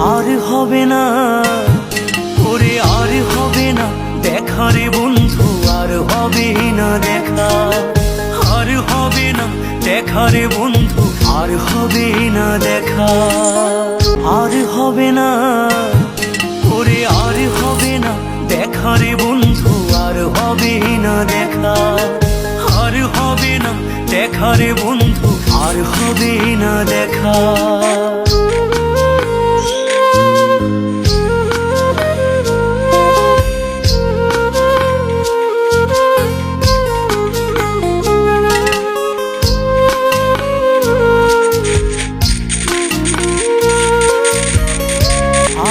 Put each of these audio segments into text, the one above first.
আর হবে না ওরে, আর হবে না দেখা রে বন্ধু, আর হবে না দেখা, আর হবে না দেখা রে বন্ধু, আর হবে না দেখা, আর হবে না ওরে, আর হবে না দেখা রে বন্ধু, আর হবে না দেখা, আর হবে না দেখা রে বন্ধু, আর হবে না দেখা।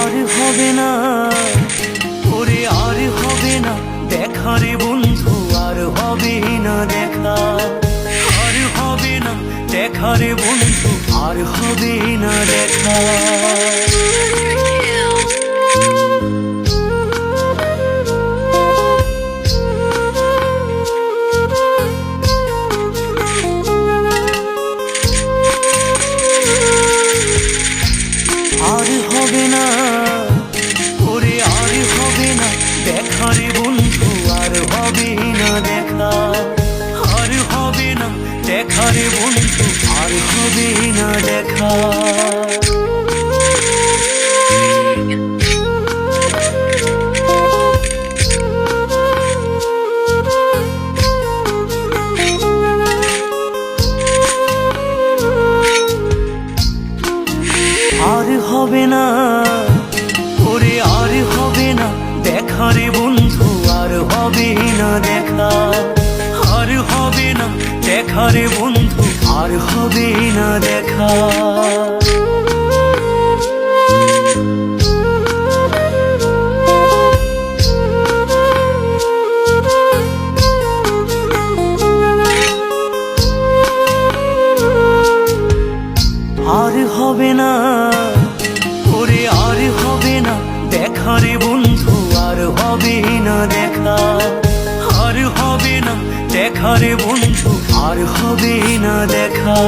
আর হবে না ওরে, আর হবে না দেখা রে বন্ধু, আর হবে না দেখা, আর হবে না দেখা রে বন্ধু, আর হবে না দেখা। আর হবে না ওরে, আর হবে না দেখা রে বন্ধু, আর হবে না দেখা, আর হবে না দেখা রে বন্ধু, আর হবে না দেখা। আর হবে না ওরে, আর হবে না দেখা রে বন্ধু, আর হবে না দেখা, আর হবে না দেখা রে বন্ধু, আর হবে না দেখা। আর হবে না ওরে, আর হবে না দেখা রে বন্ধু, আর হবে না দেখা, আর হবে না দেখা রে বন্ধু, আর হবে না দেখা।